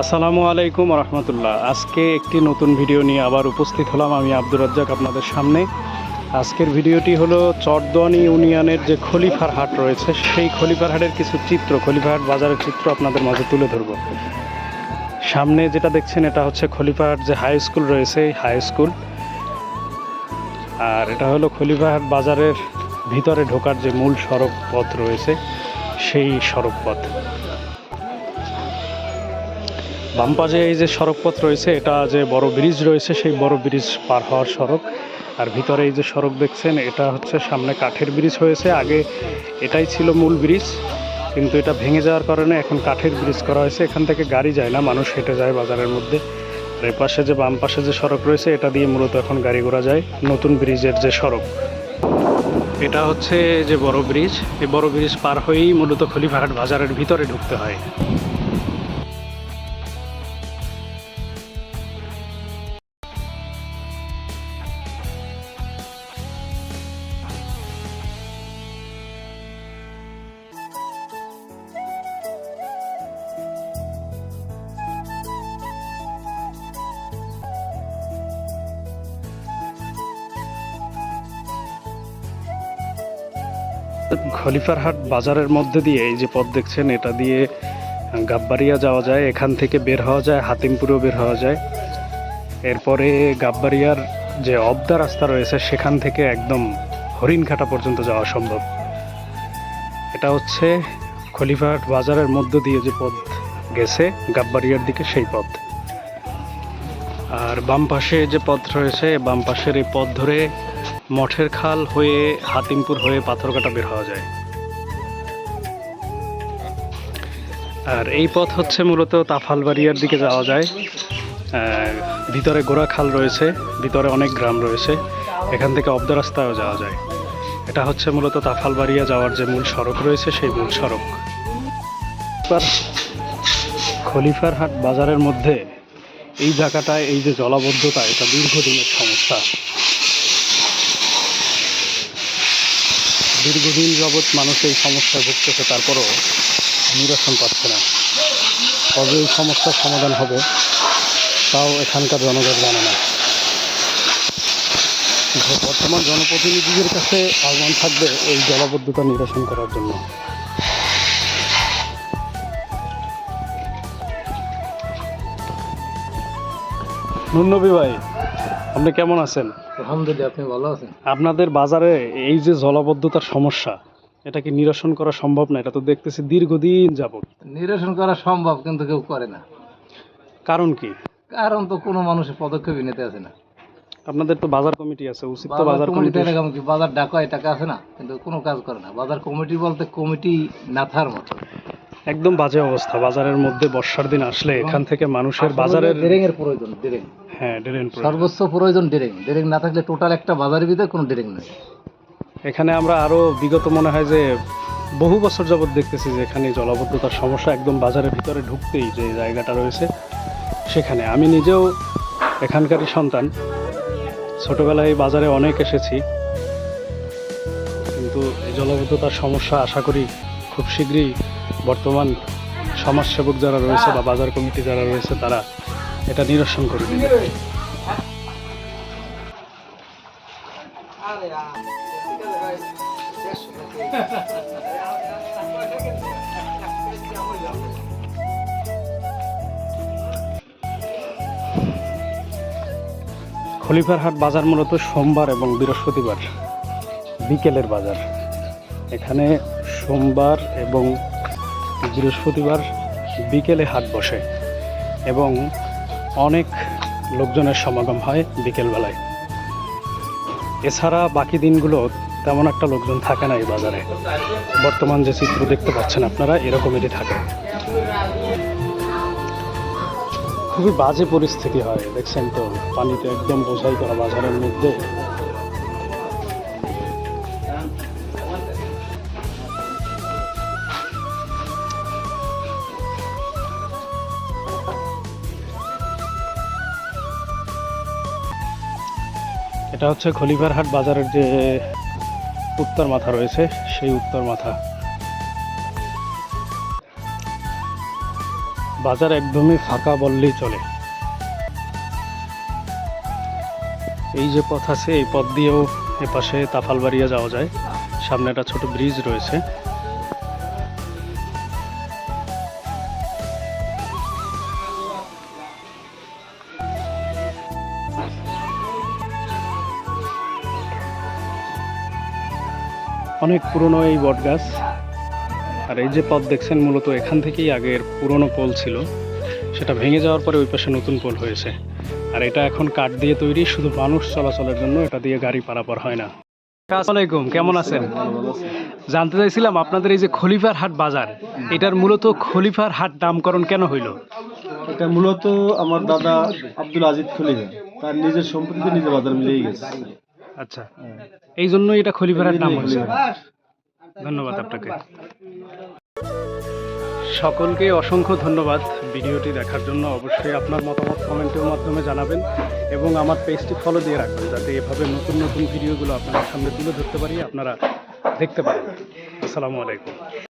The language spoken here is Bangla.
আসসালামু আলাইকুম রহমতুল্লাহ। আজকে একটি নতুন ভিডিও নিয়ে আবার উপস্থিত হলাম আমি আব্দুর রাজ্জাক আপনাদের সামনে। আজকের ভিডিওটি হলো চরদোয়ানি ইউনিয়নের যে খলিফার হাট রয়েছে সেই খলিফার হাটের কিছু চিত্র, খলিফার হাট বাজারের চিত্র আপনাদের মাঝে তুলে ধরব। সামনে যেটা দেখছেন এটা হচ্ছে খলিফার হাট যে হাই স্কুল রয়েছে, এই হাই স্কুল। আর এটা হলো খলিফার হাট বাজারের ভিতরে ঢোকার যে মূল সড়ক পথ রয়েছে সেই সড়ক পথ। বাম পাশে এই যে সড়ক পথ রয়েছে এটা যে বড় ব্রিজ রয়েছে সেই বড় ব্রিজ পার হওয়ার সড়ক। আর ভিতরে এই যে সড়ক দেখছেন এটা হচ্ছে সামনে কাঠের ব্রিজ হয়েছে, আগে এটাই ছিল মূল ব্রিজ, কিন্তু এটা ভেঙে যাওয়ার কারণে এখন কাঠের ব্রিজ করা হয়েছে। এখান থেকে গাড়ি যায় না, মানুষ হেঁটে যায় বাজারের মধ্যে। আর এই পাশে যে বাম পাশে যে সড়ক রয়েছে এটা দিয়ে মূলত এখন গাড়ি ঘোড়া যায়, নতুন ব্রিজের যে সড়ক। এটা হচ্ছে যে বড় ব্রিজ, এই বড় ব্রিজ পার হয়েই মূলত খলিফার হাট বাজারের ভিতরে ঢুকতে হয়। খলিফার হাট বাজারের মধ্যে দিয়ে এই যে পথ দেখছেন এটা দিয়ে গাববাড়িয়া যাওয়া যায়, এখান থেকে বের হওয়া যায়, হাতিমপুরেও বের হওয়া যায়। এরপরে গাববাড়িয়ার যে অবদা রাস্তা রয়েছে সেখান থেকে একদম হরিণঘাটা পর্যন্ত যাওয়া সম্ভব। এটা হচ্ছে খলিফার হাট বাজারের মধ্য দিয়ে যে পথ গেছে গাববাড়িয়ার দিকে সেই পথ। আর বাম পাশে যে পথ রয়েছে বাম পাশের এই পথ ধরে মঠের খাল হয়ে হাতিমপুর হয়ে পাথরঘাটা বের হওয়া যায়। আর এই পথ হচ্ছে মূলত তাফালবাড়িয়ার দিকে যাওয়া যায়। ভিতরে গোড়া খাল রয়েছে, ভিতরে অনেক গ্রাম রয়েছে, এখান থেকে অবদা রাস্তায়ও যাওয়া যায়। এটা হচ্ছে মূলত তাফালবাড়িয়া যাওয়ার যে মূল সড়ক রয়েছে সেই মূল সড়ক। খলিফার হাট বাজারের মধ্যে এই জায়গাটায় এই যে জলাবদ্ধতা, এটা দীর্ঘদিনের সমস্যা। দীর্ঘদিন যাবৎ মানুষ এই সমস্যায় ভুগতেছে, তারপরও নিরসন পাচ্ছে না। কবে এই সমস্যার সমাধান হবে তাও এখানকার জনগণ জানে না। বর্তমান জনপ্রতিনিধিদের কাছে আহ্বান থাকবে এই জলাবদ্ধতা নিরসন করার জন্য। নুনবী ভাই, আপনি কেমন আছেন? আলহামদুলিল্লাহ, আপনি ভালো আছেন? আপনাদের বাজারে এই যে জলাবদ্ধতার সমস্যা, এটা কি নিরসন করা সম্ভব না? এটা তো দেখতেছি দীর্ঘদিন যাবত। নিরসন করা সম্ভব, কিন্তু কেউ করে না। কারণ কি? কারণ তো কোনো মানুষের পদক্ষেপই নিতে আসে না। আপনাদের তো বাজার কমিটি আছে, উচিত তো বাজার কমিটি। বাজার ডাকায় টাকা আছে না, কিন্তু কোনো কাজ করে না। বাজার কমিটি বলতে কমিটি না থার মতো। একদম বাজে অবস্থা বাজারের মধ্যে। বর্ষার দিন আসলে এখান থেকে মানুষের বাজারের ড্রেং এর প্রয়োজন, ড্রেং। হ্যাঁ, ড্রেন সর্বোচ্চ প্রয়োজন ড্রেং। ড্রেং না থাকলে টোটাল একটা বাজারের ভিতরে কোনো ড্রেং নেই। এখানে আমরা আরো বিগত মনে হয় যে বহু বছর যাবত দেখতেছি যে এখানে জলাবদ্ধতার সমস্যা একদম বাজারের ভিতরে ঢুকতেই যে জায়গাটা রয়েছে সেখানে। আমি নিজেও এখানকারই সন্তান, ছোটবেলায় এই বাজারে অনেক এসেছি, কিন্তু এই জলাবদ্ধতার সমস্যা আশা করি খুব শীঘ্রই বর্তমান সমাজসেবক যারা রয়েছে বা বাজার কমিটি যারা রয়েছে তারা এটা নিরসন করে দেবে। খলিফার হাট বাজার মূলত সোমবার এবং বৃহস্পতিবার বিকেলের বাজার। এখানে সোমবার এবং বৃহস্পতিবার বিকেলে হাট বসে এবং অনেক লোকজনের সমাগম হয় বিকেলবেলায়। এছাড়া বাকি দিনগুলো তেমন একটা লোকজন থাকে না এই বাজারে। বর্তমান যে চিত্র দেখতে পাচ্ছেন আপনারা এরকমেরই থাকে। খুবই বাজে পরিস্থিতি হয়, দেখছেন তো, পানিতে একদম বোঝাই করা বাজারের মধ্যে। এটা হচ্ছে খলিফার হাট বাজারের যে উত্তর মাথা রয়েছে সেই উত্তর মাথা। বাজার একদমই ফাঁকা বললেই চলে। এই যে পথ আছে এই পথ দিয়েও এপাশে তাফালবাড়িয়া যাওয়া যায়। সামনে একটা ছোট ব্রিজ রয়েছে। অনেক পুরনো এই বট গাছ। আর এই যে পথ দেখছেন মূলত এখান থেকেই আগের পুরনো পোল ছিল, সেটা ভেঙে যাওয়ার পরে ওই পাশে নতুন পোল হয়েছে। আর এটা এখন কাঠ দিয়ে তৈরি, শুধু মানুষ চলাচলের জন্য, এটা দিয়ে গাড়ি পারাপার হয় না। আসসালামু আলাইকুম, কেমন আছেন? জানতে চাইছিলাম আপনাদের এই যে খলিফার হাট বাজার, এটার মূলত খলিফার হাট নামকরণ কেন হইল? এটা মূলত আমার দাদা আব্দুল আজিজ খলিফা তার নিজের সম্পত্তিতে নিজে বাজার মিলেই গেছে। আচ্ছা, এই জন্যই এটা খলিফার হাট নাম হয়েছে। ধন্যবাদ আপনাকে। সকলকে অসংখ্য ধন্যবাদ ভিডিওটি দেখার জন্য। অবশ্যই আপনার মতামত কমেন্টের মাধ্যমে জানাবেন এবং আমার পেজটি ফলো দিয়ে রাখবেন, যাতে এভাবে নতুন নতুন ভিডিওগুলো আপনাদের সামনে তুলে ধরতে পারি, আপনারা দেখতে পারেন। আসসালামু আলাইকুম।